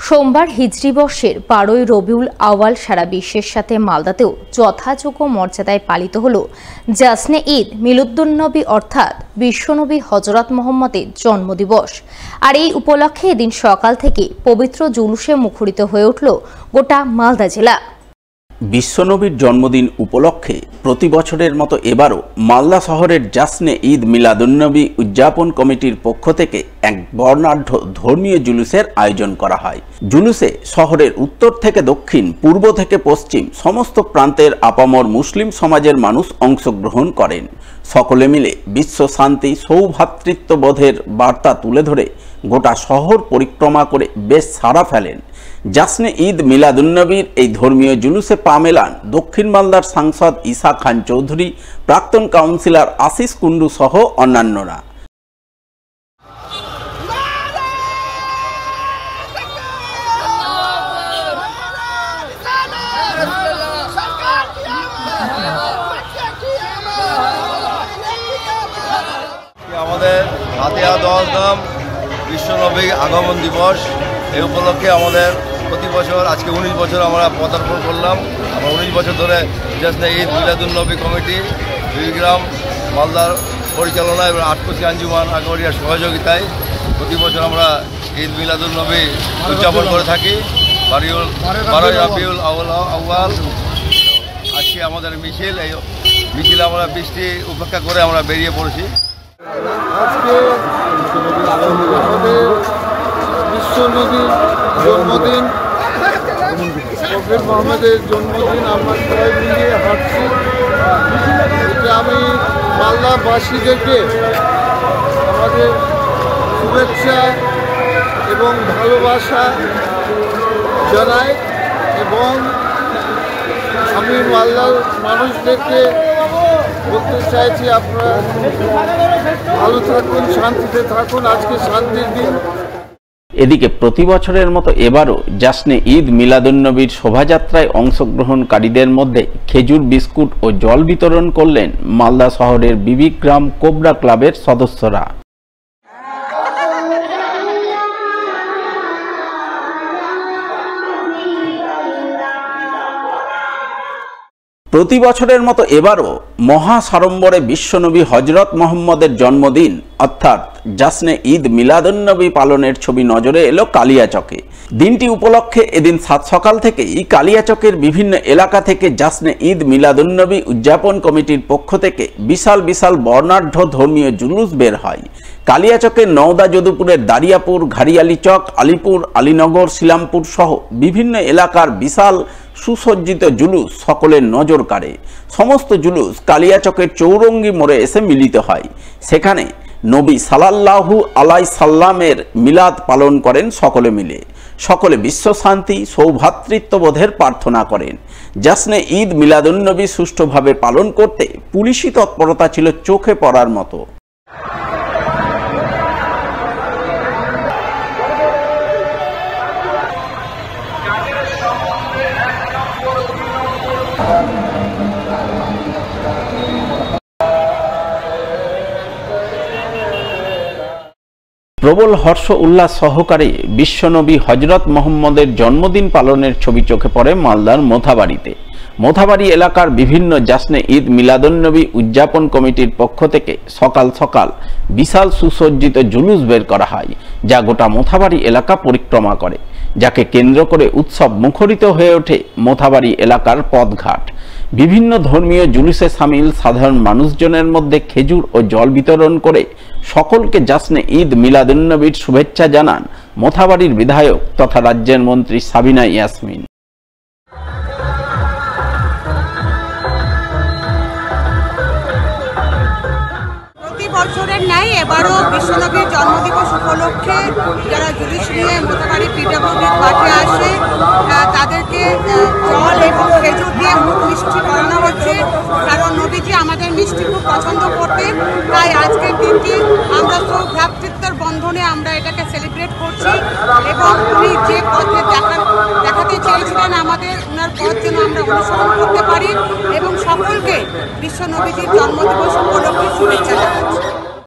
সোমবার হিজরি বর্ষের 12ই রবিউল আউয়াল সারা বিশ্বের সাথে মালদাতেও যথাযোগ্য মর্যাদায় পালিত হল জাসনে ঈদ মিলাদুন্নবী অর্থাৎ বিশ্বনবী হযরত মুহাম্মদের জন্মদিবস। আর এই উপলক্ষে এদিন সকাল থেকে পবিত্র জুলুসে মুখরিত হয়ে উঠল গোটা মালদা জেলা। বিশ্বনবীর জন্মদিন উপলক্ষে প্রতি বছরের মতো এবারও মালদা শহরের জাসনে ঈদ মিলাদুন্নবী উদযাপন কমিটির পক্ষ থেকে এক বর্ণাঢ্য ধর্মীয় জুলুসের আয়োজন করা হয়। জুলুসে শহরের উত্তর থেকে দক্ষিণ, পূর্ব থেকে পশ্চিম সমস্ত প্রান্তের আপামর মুসলিম সমাজের মানুষ অংশগ্রহণ করেন। সকলে মিলে বিশ্ব শান্তি সৌভ্রাতৃত্ববোধের বার্তা তুলে ধরে গোটা শহর পরিক্রমা করে বেশ সাড়া ফেলেন। জাসনে ঈদ মিলাদুন্নবীর এই ধর্মীয় জুলুসে পা মেলান দক্ষিণ মালদার সাংসদ ঈসা খান চৌধুরী, প্রাক্তন কাউন্সিলর আশিস কুন্ডু সহ অন্যান্যরা। আমাদের ফাতিহা দোয়া দাম বিশ্বনবী আগমন দিবস, এই উপলক্ষে আমাদের প্রতি বছর আজকে 19 বছর আমরা পদার্পণ করলাম। আমরা 19 বছর ধরে জাসনে ঈদ মিলাদুন্নবী কমিটি দুইগ্রাম মালদার পরিচালনায় এবং আটকোশি আঞ্জুমান আগরিয়ার সহযোগিতায় প্রতি বছর আমরা ঈদ মিলাদুন্নবী উদযাপন করে থাকি। 12 রবিউল আউয়াল আজকে আমাদের মিছিল, এই মিছিলে আমরা বৃষ্টি উপেক্ষা করে আমরা বেরিয়ে পড়েছি। আজকে আমাদের বিশ্বনবীর জন্মদিন, প্রফেট মুহাম্মদের জন্মদিন, আমরা সবাই মিলিয়ে হাঁটছি। এটা আমি মালদাবাসীদেরকে আমাদের শুভেচ্ছা এবং ভালোবাসা জানাই এবং আমি মালদার মানুষদেরকে বলতে চাইছি আপনারা ভালো থাকুন, শান্তিতে থাকুন, আজকে শান্তির দিন। এদিকে প্রতি বছরের মতো এবারও জাসনে ঈদ মিলাদুন্নবীর শোভাযাত্রায় অংশগ্রহণকারীদের মধ্যে খেজুর, বিস্কুট ও জল বিতরণ করলেন মালদা শহরের বিবিগ্রাম কোবরা ক্লাবের সদস্যরা। প্রতি বছরের মতো এবারও মহা সাড়ম্বরে বিশ্বনবী হযরত মুহাম্মদের জন্মদিন অর্থাৎ জাসনে ঈদ মিলাদুন্নবী পালনের ছবি নজরে এলো কালিয়াচকে। দিনটি উপলক্ষে এদিন সাত সকাল থেকেই কালিয়াচকের বিভিন্ন এলাকা থেকে জাসনে ঈদ মিলাদুন্নবী উদযাপন কমিটির পক্ষ থেকে বিশাল বিশাল বর্ণাঢ্য ধর্মীয় জুলুস বের হয়। কালিয়াচকের নওদা যদুপুরের দারিয়াপুর, ঘাড়িয়ালি চক, আলিপুর, আলীনগর, শিলামপুর সহ বিভিন্ন এলাকার বিশাল সুসজ্জিত জুলুস সকলের নজর কাড়ে। সমস্ত জুলুস কালিয়াচকের চৌরঙ্গি মোড়ে এসে মিলিত হয়। সেখানে নবী সাল্লাল্লাহু আলাইহি সাল্লামের মিলাদ পালন করেন সকলে মিলে। সকলে বিশ্ব শান্তি সৌভ্রাতৃত্ববোধের প্রার্থনা করেন। জাসনে ঈদ মিলাদুন্নবী সুষ্ঠুভাবে পালন করতে পুলিশি তৎপরতা ছিল চোখে পড়ার মতো। প্রবল হর্ষ উল্লাস সহকারে বিশ্বনবী হযরত মুহাম্মদের জন্মদিন পালনের ছবি চোখে পড়ে মালদার মোথাবাড়িতে। মোথাবাড়ি এলাকার বিভিন্ন জাসনে ঈদ মিলাদুন্নবী উদযাপন কমিটির পক্ষ থেকে সকাল সকাল বিশাল সুসজ্জিত জুলুস বের করা হয়, যা গোটা মোথাবাড়ি এলাকা পরিক্রমা করে, যাকে কেন্দ্র করে উৎসব মুখরিত হয়ে ওঠে মোথাবাড়ি এলাকার পথঘাট। বিভিন্ন ধর্মীয় জুলুসে সামিল সাধারণ মানুষজনের মধ্যে খেজুর ও জল বিতরণ করে সকলকে জাসনে ঈদ মিলাদুন্নবীর শুভেচ্ছা জানান মোথাবাড়ির বিধায়ক তথা রাজ্যের মন্ত্রী সাবিনা ইয়াসমিন। বছরের ন্যায় এবারও বিশ্বনবীর জন্মদিবস উপলক্ষে যারা জুলুস নিয়ে মোথাবাড়ি পিডব্লিউডির মাঠে আসে তাদেরকে জল এবং খেজুর দিয়ে মুখ মিষ্টি করানো হচ্ছে, কারণ নবীজি আমাদের মিষ্টি খুব পছন্দ করতেন। তাই আজকের দিনটি আমরা সৌভ্রাতৃত্বের বন্ধনে আমরা এটাকে সেলিব্রেট করছি এবং উনি যে পথে দেখাতে চেয়েছিলেন আমাদের, ওনার পথ যেন আমরা অনুসরণ করতে পারি এবং সকলকে বিশ্বনবীজির জন্মদিবস উপলক্ষে শুভেচ্ছা জানাচ্ছি।